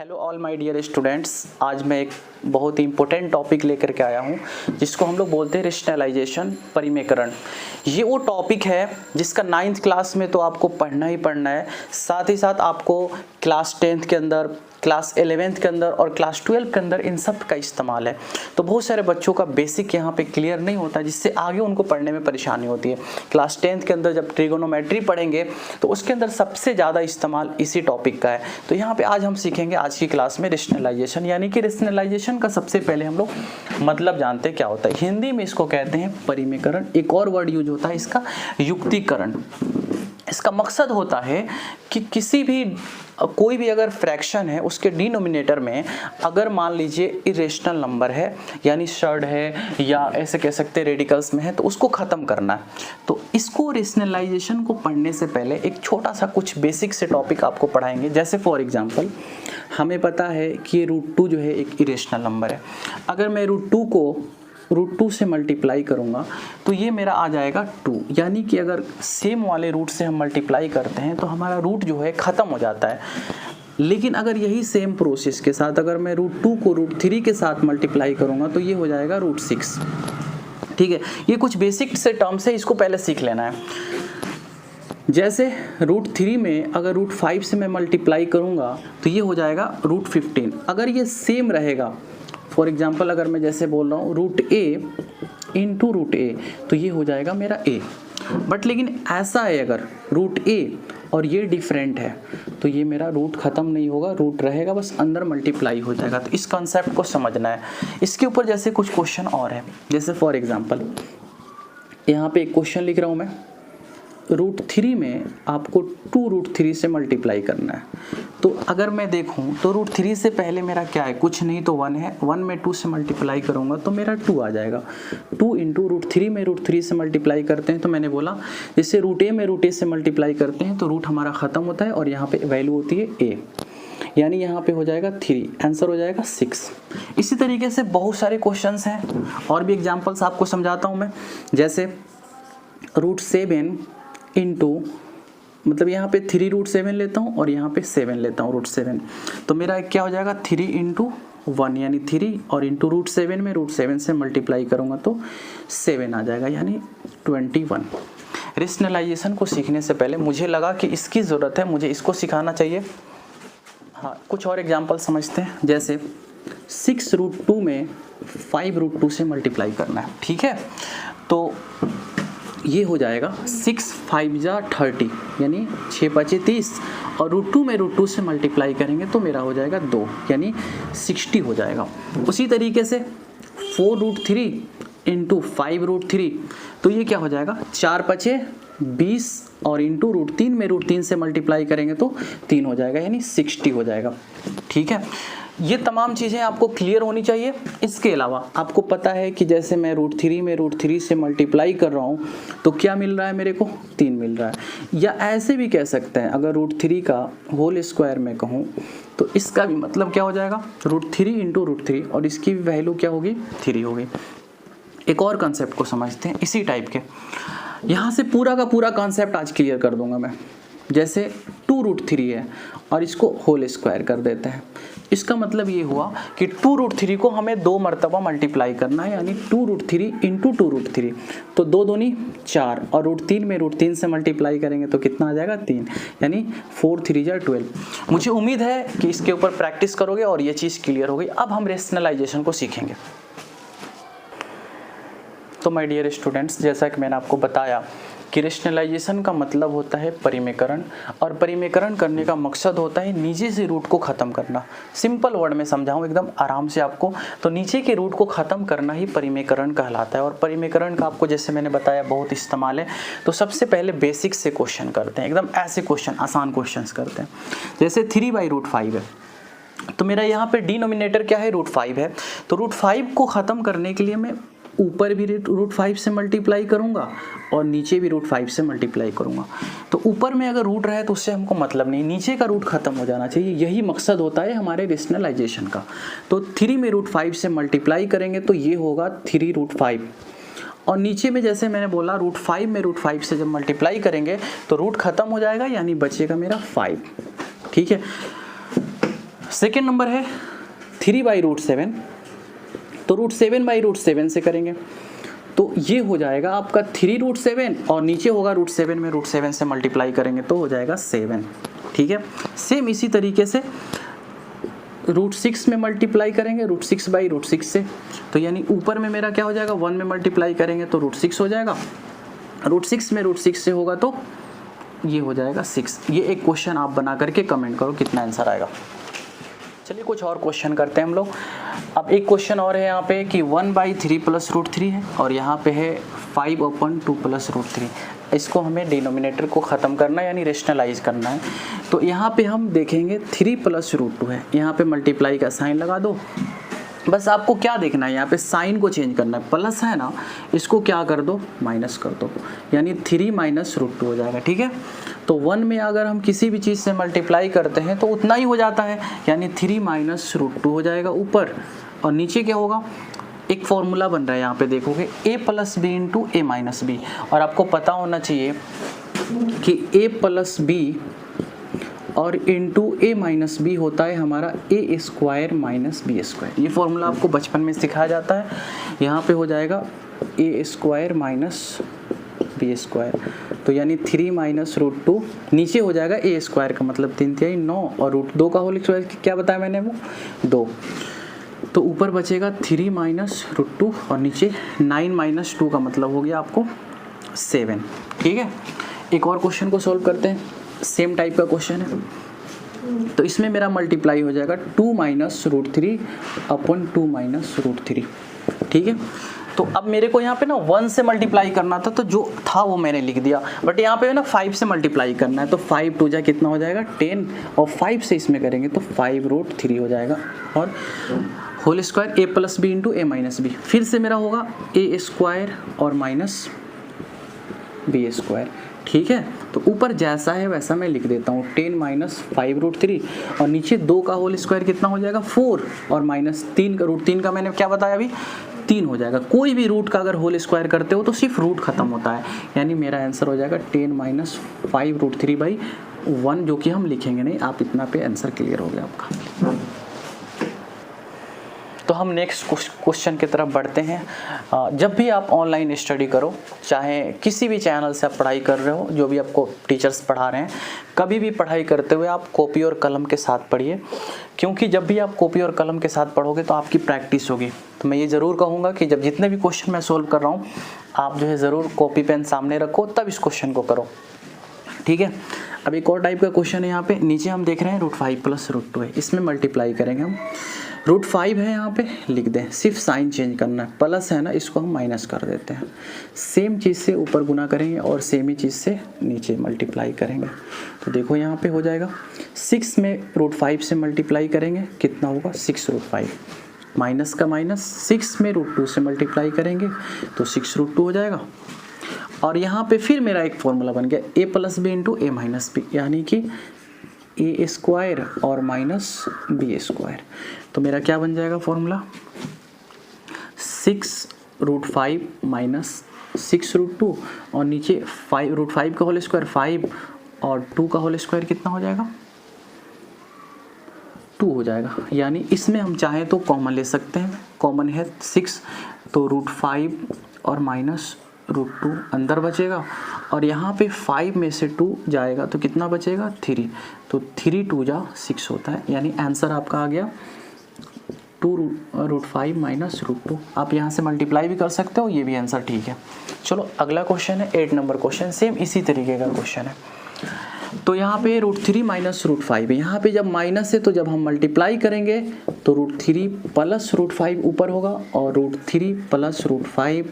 Hello all my dear students, आज मैं एक बहुत ही इंपॉर्टेंट टॉपिक लेकर के आया हूँ जिसको हम लोग बोलते हैं रेशनलाइजेशन, परिमेयकरण। ये वो टॉपिक है जिसका 9th क्लास में तो आपको पढ़ना ही पढ़ना है, साथ ही साथ आपको क्लास 10th के अंदर, क्लास 11th के अंदर और क्लास 12 के अंदर इन सब का इस्तेमाल है। तो बहुत सारे बच्चों का बेसिक यहाँ पे क्लियर नहीं होता, जिससे आगे उनको पढ़ने में परेशानी होती है। क्लास 10th के अंदर जब ट्रिगोनोमेट्री पढ़ेंगे तो उसके अंदर सबसे ज़्यादा इस्तेमाल इसी टॉपिक का है। तो यहाँ पे आज हम सीखेंगे आज की क्लास में रेशनलाइजेशन, यानी कि रेशनलाइजेशन का सबसे पहले हम लोग मतलब जानते हैं क्या होता है। हिंदी में इसको कहते हैं परिमेयकरण। एक और वर्ड यूज होता है इसका, युक्तिकरण। इसका मकसद होता है कि किसी भी कोई भी अगर फ्रैक्शन है उसके डिनोमिनेटर में अगर मान लीजिए इरेशनल नंबर है, यानी शर्ड है या ऐसे कह सकते हैं रेडिकल्स में है, तो उसको ख़त्म करना है। तो इसको रेशनलाइजेशन को पढ़ने से पहले एक छोटा सा कुछ बेसिक से टॉपिक आपको पढ़ाएंगे। जैसे फॉर एग्जांपल हमें पता है कि ये √2 जो है एक इरेशनल नंबर है। अगर मैं √2 को √2 से मल्टीप्लाई करूंगा तो ये मेरा आ जाएगा 2, यानी कि अगर सेम वाले रूट से हम मल्टीप्लाई करते हैं तो हमारा रूट जो है ख़त्म हो जाता है। लेकिन अगर यही सेम प्रोसेस के साथ अगर मैं √2 को √3 के साथ मल्टीप्लाई करूंगा तो ये हो जाएगा √6। ठीक है, ये कुछ बेसिक से टर्म्स है, इसको पहले सीख लेना है। जैसे √3 में अगर √5 से मैं मल्टीप्लाई करूंगा तो ये हो जाएगा √15। अगर ये सेम रहेगा, फॉर एग्जाम्पल अगर मैं जैसे बोल रहा हूँ √a इंटू √a तो ये हो जाएगा मेरा a। बट लेकिन ऐसा है अगर √a और ये डिफरेंट है तो ये मेरा रूट ख़त्म नहीं होगा, रूट रहेगा, बस अंदर मल्टीप्लाई हो जाएगा। तो इस कॉन्सेप्ट को समझना है। इसके ऊपर जैसे कुछ क्वेश्चन और है, जैसे फॉर एग्जाम्पल यहाँ पे एक क्वेश्चन लिख रहा हूँ मैं, √3 में आपको 2√3 से मल्टीप्लाई करना है। तो अगर मैं देखूं तो √3 से पहले मेरा क्या है, कुछ नहीं तो 1 है। 1 में 2 से मल्टीप्लाई करूंगा तो मेरा 2 आ जाएगा। 2 इंटू √3 में √3 से मल्टीप्लाई करते हैं तो मैंने बोला जैसे √a में √a से मल्टीप्लाई करते हैं तो रूट हमारा ख़त्म होता है और यहाँ पे वैल्यू होती है a, यानी यहाँ पे हो जाएगा 3, आंसर हो जाएगा 6। इसी तरीके से बहुत सारे क्वेश्चंस हैं और भी एग्जाम्पल्स आपको समझाता हूँ मैं। जैसे √7 इंटू, मतलब यहाँ पे 3√7 लेता हूँ और यहाँ पे 7 लेता हूँ √7, तो मेरा क्या हो जाएगा 3 इंटू 1 यानी 3 और इंटू √7 में √7 से मल्टीप्लाई करूँगा तो 7 आ जाएगा, यानी 21। रेशनलाइजेशन को सीखने से पहले मुझे लगा कि इसकी ज़रूरत है, मुझे इसको सिखाना चाहिए। हाँ, कुछ और एग्जाम्पल समझते हैं। जैसे 6√2 में 5√2 से मल्टीप्लाई करना है। ठीक है, तो ये हो जाएगा 6 5 जा 30, यानी 6 5 30 और √2 में √2 से मल्टीप्लाई करेंगे तो मेरा हो जाएगा 2, यानी 60 हो जाएगा। उसी तरीके से 4√3 इंटू 5√3 तो ये क्या हो जाएगा 4 5 20 और इंटू √3 में √3 से मल्टीप्लाई करेंगे तो 3 हो जाएगा, यानी 60 हो जाएगा। ठीक है, ये तमाम चीज़ें आपको क्लियर होनी चाहिए। इसके अलावा आपको पता है कि जैसे मैं √3 में √3 से मल्टीप्लाई कर रहा हूँ तो क्या मिल रहा है मेरे को, 3 मिल रहा है। या ऐसे भी कह सकते हैं, अगर √3 का होल स्क्वायर में कहूँ तो इसका भी मतलब क्या हो जाएगा √3 इंटू √3 और इसकी भी वैल्यू क्या होगी 3 होगी। एक और कॉन्सेप्ट को समझते हैं इसी टाइप के, यहाँ से पूरा का पूरा कॉन्सेप्ट आज क्लियर कर दूंगा मैं। जैसे 2√3 है और इसको होल स्क्वायर कर देते हैं, इसका मतलब ये हुआ कि 2√3 को हमें 2 मरतबा मल्टीप्लाई करना है, यानी 2√3 इंटू 2√3 तो 2 दूनी 4 और √3 में √3 से मल्टीप्लाई करेंगे तो कितना आ जाएगा 3, यानी 4 3 जा 12। मुझे उम्मीद है कि इसके ऊपर प्रैक्टिस करोगे और ये चीज़ क्लियर हो गई। अब हम रेशनलाइजेशन को सीखेंगे। तो माय डियर स्टूडेंट्स, जैसा कि मैंने आपको बताया कि रेशनलाइजेशन का मतलब होता है परिमेयकरण, और परिमेयकरण करने का मकसद होता है नीचे से रूट को ख़त्म करना। सिंपल वर्ड में समझाऊं एकदम आराम से आपको, तो नीचे के रूट को ख़त्म करना ही परिमेयकरण कहलाता है। और परिमेयकरण का आपको जैसे मैंने बताया बहुत इस्तेमाल है। तो सबसे पहले बेसिक से क्वेश्चन करते हैं, एकदम ऐसे क्वेश्चन, आसान क्वेश्चन करते हैं। जैसे 3/√5 है तो मेरा यहाँ पे डिनोमिनेटर क्या है √5 है, तो √5 को ख़त्म करने के लिए मैं ऊपर भी √5 से मल्टीप्लाई करूंगा और नीचे भी √5 से मल्टीप्लाई करूंगा। तो ऊपर में अगर रूट रहे तो उससे हमको मतलब नहीं, नीचे का रूट खत्म हो जाना चाहिए। यही मकसद होता है हमारे रेशनलाइजेशन का। तो 3 में √5 से मल्टीप्लाई करेंगे तो ये होगा 3√5 और नीचे में जैसे मैंने बोला √5 में √5 से जब मल्टीप्लाई करेंगे तो रूट खत्म हो जाएगा, यानी बचेगा मेरा 5। ठीक है, सेकेंड नंबर है 3/√7, तो √7/√7 से करेंगे तो ये हो जाएगा आपका 3√7 और नीचे होगा √7 में √7 से मल्टीप्लाई करेंगे तो हो जाएगा 7। ठीक है, सेम इसी तरीके से √6 में मल्टीप्लाई करेंगे √6/√6 से, तो यानी ऊपर में मेरा क्या हो जाएगा 1 में मल्टीप्लाई करेंगे तो √6 हो जाएगा, √6 में √6 से होगा तो ये हो जाएगा 6। ये एक क्वेश्चन आप बना करके कमेंट करो कितना आंसर आएगा। चलिए कुछ और क्वेश्चन करते हैं हम लोग। अब एक क्वेश्चन और है यहाँ पे कि 1/3 + √3 है और यहाँ पे है 5/2 + √3। इसको हमें डिनोमिनेटर को ख़त्म करना है यानी रेशनलाइज करना है। तो यहाँ पे हम देखेंगे 3 + √2 है, यहाँ पे मल्टीप्लाई का साइन लगा दो। बस आपको क्या देखना है, यहाँ पे साइन को चेंज करना है, प्लस है ना इसको क्या कर दो माइनस कर दो, यानी 3 - √2 हो जाएगा। ठीक है, तो 1 में अगर हम किसी भी चीज़ से मल्टीप्लाई करते हैं तो उतना ही हो जाता है, यानी 3 - √2 हो जाएगा ऊपर, और नीचे क्या होगा एक फॉर्मूला बन रहा है यहाँ पे देखोगे a + b × a - b, और आपको पता होना चाहिए कि a + b और इंटू a - b होता है हमारा a² - b²। ये फॉर्मूला आपको बचपन में सिखाया जाता है। यहाँ पे हो जाएगा a² - b², तो यानी 3 - √2 नीचे हो जाएगा a² का मतलब 3×3 = 9 और √2 का होल स्क्वायर क्या बताया मैंने वो 2, तो ऊपर बचेगा 3 - √2 और नीचे 9 - 2 का मतलब हो गया आपको 7। ठीक है, एक और क्वेश्चन को सॉल्व करते हैं, सेम टाइप का क्वेश्चन है। तो इसमें मेरा मल्टीप्लाई हो जाएगा 2 - √3 / 2 - √3। ठीक है, तो अब मेरे को यहाँ पे ना 1 से मल्टीप्लाई करना था, तो जो था वो मैंने लिख दिया, बट यहाँ पे ना 5 से मल्टीप्लाई करना है, तो 5 2 कितना हो जाएगा 10, और 5 से इसमें करेंगे तो 5√3 हो जाएगा, और whole square a + b × a - b। फिर से मेरा होगा a² और माइनस b²। ठीक है, तो ऊपर जैसा है वैसा मैं लिख देता हूँ 10 - 5√3 और नीचे 2 का होल स्क्वायर कितना हो जाएगा 4 और -3 का √3 का मैंने क्या बताया अभी 3 हो जाएगा। कोई भी रूट का अगर होल स्क्वायर करते हो तो सिर्फ रूट खत्म होता है, यानी मेरा आंसर हो जाएगा 10 - 5√3/1, जो कि हम लिखेंगे नहीं, आप इतना पे आंसर क्लियर हो गया आपका। तो हम नेक्स्ट क्वेश्चन की तरफ बढ़ते हैं। जब भी आप ऑनलाइन स्टडी करो, चाहे किसी भी चैनल से आप पढ़ाई कर रहे हो, जो भी आपको टीचर्स पढ़ा रहे हैं, कभी भी पढ़ाई करते हुए आप कॉपी और कलम के साथ पढ़िए, क्योंकि जब भी आप कॉपी और कलम के साथ पढ़ोगे तो आपकी प्रैक्टिस होगी। तो मैं ये ज़रूर कहूँगा कि जब जितने भी क्वेश्चन मैं सोल्व कर रहा हूँ, आप जो है ज़रूर कॉपी पेन सामने रखो, तब इस क्वेश्चन को करो। ठीक है, अब एक और टाइप का क्वेश्चन है यहाँ पे, नीचे हम देख रहे हैं √5 + √2 है, इसमें मल्टीप्लाई करेंगे हम। √5 है यहाँ पे लिख दें, सिर्फ साइन चेंज करना है, प्लस है ना इसको हम माइनस कर देते हैं। सेम चीज़ से ऊपर गुना करेंगे और सेम ही चीज़ से नीचे मल्टीप्लाई करेंगे, तो देखो यहाँ पे हो जाएगा 6 में √5 से मल्टीप्लाई करेंगे कितना होगा 6√5, माइनस का माइनस, 6 में √2 से मल्टीप्लाई करेंगे तो 6√2 हो जाएगा। और यहाँ पे फिर मेरा एक फॉर्मूला बन गया a + b × a - b, यानी कि a² और माइनस b²। तो मेरा क्या बन जाएगा फॉर्मूला 6√5 - 6√2 और नीचे 5 का होल स्क्वायर 5 और 2 का होल स्क्वायर कितना हो जाएगा 2 हो जाएगा। यानी इसमें हम चाहें तो कॉमन ले सकते हैं, कॉमन है 6, तो √5 और माइनस √2 अंदर बचेगा, और यहाँ पे 5 में से 2 जाएगा तो कितना बचेगा 3, तो 3 2 6 होता है, यानी आंसर आपका आ गया 2√5 - √2। आप यहाँ से मल्टीप्लाई भी कर सकते हो, ये भी आंसर ठीक है। चलो अगला क्वेश्चन है 8 नंबर क्वेश्चन, सेम इसी तरीके का क्वेश्चन है। तो यहाँ पे √3 - √5 है, यहाँ पे जब माइनस है तो जब हम मल्टीप्लाई करेंगे तो √3 + √5 ऊपर होगा और √3 + √5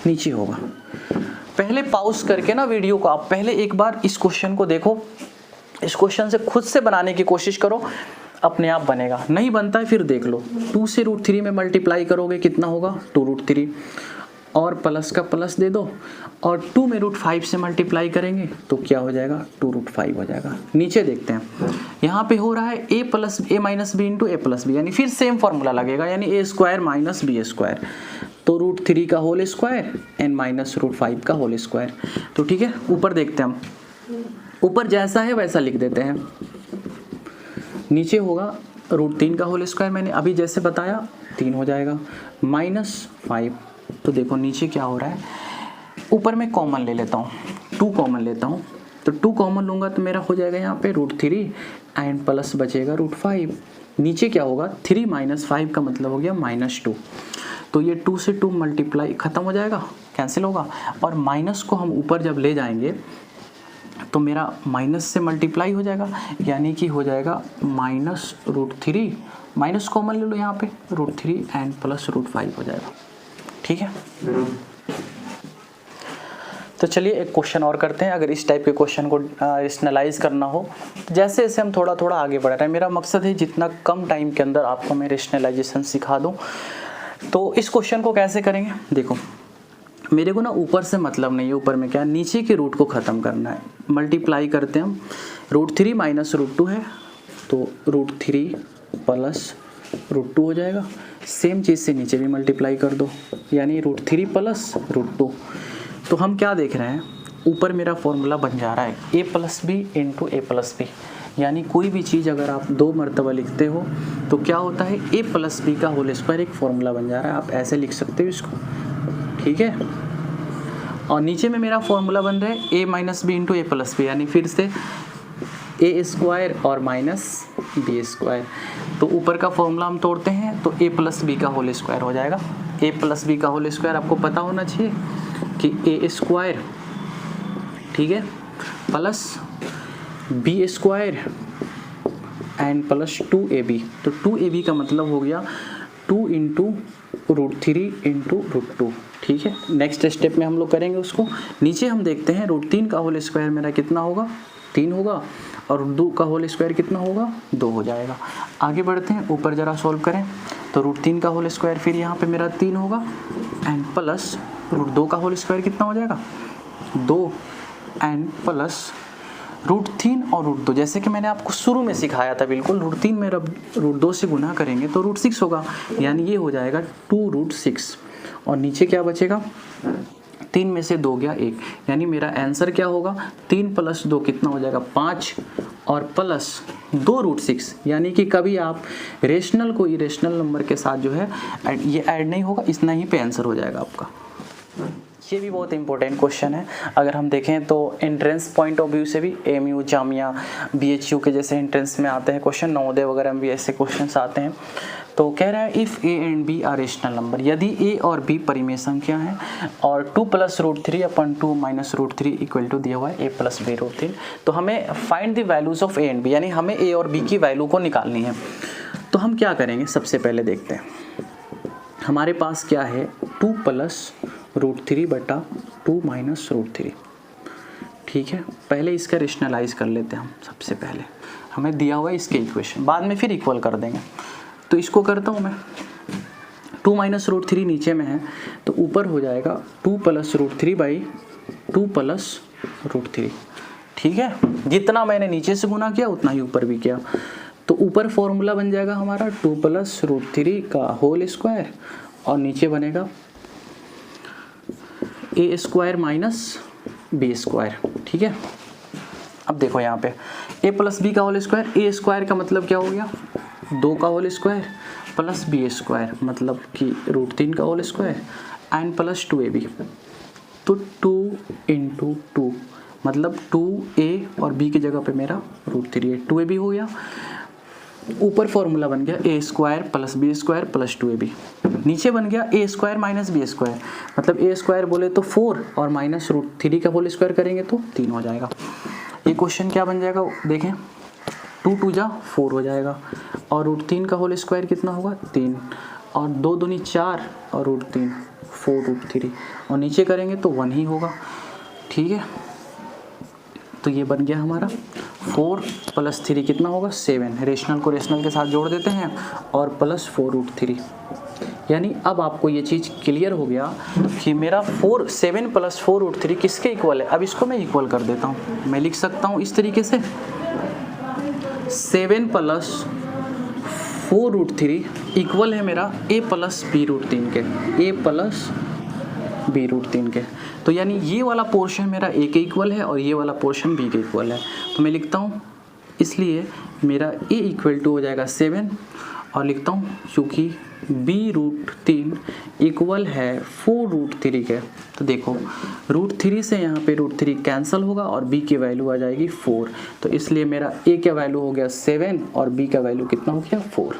नीचे होगा। पहले पॉज करके ना वीडियो को आप पहले एक बार इस क्वेश्चन को देखो, इस क्वेश्चन से खुद से बनाने की कोशिश करो, अपने आप बनेगा। नहीं बनता है फिर देख लो, 2 से √3 में मल्टीप्लाई करोगे कितना होगा 2√3, और प्लस का प्लस दे दो, और 2 में √5 से मल्टीप्लाई करेंगे तो क्या हो जाएगा 2√5 हो जाएगा। नीचे देखते हैं, यहाँ पे हो रहा है a - b × a + b, यानी फिर सेम फॉर्मूला लगेगा, यानी a² - b², तो √3 का होल स्क्वायर एंड माइनस √5 का होल स्क्वायर। तो ठीक है, ऊपर देखते हैं हम, ऊपर जैसा है वैसा लिख देते हैं। नीचे होगा √3 का होल स्क्वायर, मैंने अभी जैसे बताया 3 हो जाएगा, -5। तो देखो नीचे क्या हो रहा है, ऊपर मैं कॉमन ले लेता हूँ, 2 कॉमन लेता हूँ, तो 2 कॉमन लूँगा तो मेरा हो जाएगा यहाँ पे √3 एंड प्लस बचेगा √5। नीचे क्या होगा, 3 - 5 का मतलब हो गया -2। तो ये 2 से 2 मल्टीप्लाई ख़त्म हो जाएगा, कैंसिल होगा, और माइनस को हम ऊपर जब ले जाएंगे तो मेरा माइनस से मल्टीप्लाई हो जाएगा, यानी कि हो जाएगा -√3, माइनस कॉमन ले लो यहाँ पे, √3 एंड प्लस √5 हो जाएगा। ठीक है, तो चलिए एक क्वेश्चन और करते हैं। अगर इस टाइप के क्वेश्चन को रेशनलाइज करना हो तो जैसे जैसे हम थोड़ा थोड़ा आगे बढ़ रहे हैं, मेरा मकसद है जितना कम टाइम के अंदर आपको मैं रेशनलाइजेशन सिखा दूं। तो इस क्वेश्चन को कैसे करेंगे, देखो मेरे को ना ऊपर से मतलब नहीं है, ऊपर में क्या, नीचे के रूट को ख़त्म करना है। मल्टीप्लाई करते हैं हम, √3 - √2 है तो √3 प्लस √2 हो जाएगा। सेम चीज़ से नीचे भी मल्टीप्लाई कर दो, यानी √3 प्लस √2। तो हम क्या देख रहे हैं, ऊपर मेरा फॉर्मूला बन जा रहा है a+b × a+b, यानी कोई भी चीज़ अगर आप 2 मरतबा लिखते हो तो क्या होता है, a+b का होल स्क्वायर एक फॉर्मूला बन जा रहा है। आप ऐसे लिख सकते हो इसको, ठीक है। और नीचे में मेरा फॉर्मूला बन रहा है a - b × a+b, यानी फिर से a² और -b²। तो ऊपर का फॉर्मूला हम तोड़ते हैं तो a+b का होल स्क्वायर हो जाएगा। a+b का होल स्क्वायर आपको पता होना चाहिए कि a², ठीक है, plus b² and plus 2ab। तो 2ab का मतलब हो गया 2 × √3 × √2, ठीक है। नेक्स्ट स्टेप में हम लोग करेंगे उसको। नीचे हम देखते हैं √3 का होल स्क्वायर मेरा कितना होगा, 3 होगा, और 2 का होल स्क्वायर कितना होगा, 2 हो जाएगा। आगे बढ़ते हैं, ऊपर ज़रा सॉल्व करें तो √3 का होल स्क्वायर फिर यहाँ पे मेरा 3 होगा एंड प्लस √2 का होल स्क्वायर कितना हो जाएगा, 2 एंड प्लस √3 और √2। जैसे कि मैंने आपको शुरू में सिखाया था, बिल्कुल √3 में √2 से गुना करेंगे तो √6 होगा, यानी ये हो जाएगा 2√6। और नीचे क्या बचेगा, 3 में से 2 गया 1, यानी मेरा आंसर क्या होगा, 3 + 2 कितना हो जाएगा, 5 और प्लस 2√6। यानी कि कभी आप रेशनल को इरेशनल नंबर के साथ जो है ये ऐड नहीं होगा, इतना ही पे आंसर हो जाएगा आपका। ये भी बहुत इंपॉर्टेंट क्वेश्चन है। अगर हम देखें तो एंट्रेंस पॉइंट ऑफ व्यू से भी एमयू, जामिया, BHU के जैसे एंट्रेंस में आते हैं क्वेश्चन, नवोदय वगैरह में भी ऐसे क्वेश्चंस आते हैं। तो कह रहा है if a and b are rational number, यदि a और b परिमेय संख्या हैं और 2 + √3 / 2 - √3 = दिया हुआ है a + b √3, तो हमें find the values of a and b, यानी हमें a और b की वैल्यू को निकालनी है। तो हम क्या करेंगे, सबसे पहले देखते हैं हमारे पास क्या है, 2 + √3 / 2 - √3, ठीक है। पहले इसका रेशनलाइज कर लेते हैं हम, सबसे पहले हमें दिया हुआ है इसके इक्वेशन, बाद में फिर इक्वल कर देंगे। तो इसको करता हूँ मैं, 2 - √3 नीचे में है तो ऊपर हो जाएगा 2 + √3 / 2 + √3, ठीक है। जितना मैंने नीचे से गुना किया उतना ही ऊपर भी किया, तो ऊपर फॉर्मूला बन जाएगा हमारा 2 + √3 का होल स्क्वायर और नीचे बनेगा a² - b², ठीक है। अब देखो यहाँ पे a + b का होल स्क्वायर, a² का मतलब क्या हो गया, 2 का होल स्क्वायर प्लस b² मतलब कि √3 का whole square and plus 2ab। तो 2 × 2 मतलब 2a और b की जगह पे मेरा √3 है, 2ab हो गया। ऊपर फॉर्मूला बन गया a² + b² + 2ab। नीचे बन गया a² - b², मतलब a² बोले तो 4 और माइनस √3 का होल स्क्वायर करेंगे तो 3 हो जाएगा। ये क्वेश्चन क्या बन जाएगा, देखें 2 × 2 = 4 हो जाएगा और √3 का होल स्क्वायर कितना होगा, 3 और 2 दूनी 4 और √3 4√3 और नीचे करेंगे तो 1 ही होगा, ठीक है। तो ये बन गया हमारा 4 + 3 कितना होगा, 7। रेशनल को रेशनल के साथ जोड़ देते हैं और प्लस 4√3, यानी अब आपको ये चीज़ क्लियर हो गया कि मेरा 7 + 4√3 किसके इक्वल है। अब इसको मैं इक्वल कर देता हूँ, मैं लिख सकता हूँ इस तरीके से, 7 + 4√3 इक्वल है मेरा a + b√3 के, a + b√3 के। तो यानी ये वाला पोर्शन मेरा a के इक्वल है और ये वाला पोर्शन b के इक्वल है। तो मैं लिखता हूँ, इसलिए मेरा a इक्वल टू हो जाएगा 7 और लिखता हूँ क्योंकि b√3 इक्वल है 4√3 के। तो देखो √3 से यहाँ पे √3 कैंसिल होगा और b की वैल्यू आ जाएगी 4। तो इसलिए मेरा a का वैल्यू हो गया 7 और b का वैल्यू कितना हो गया 4।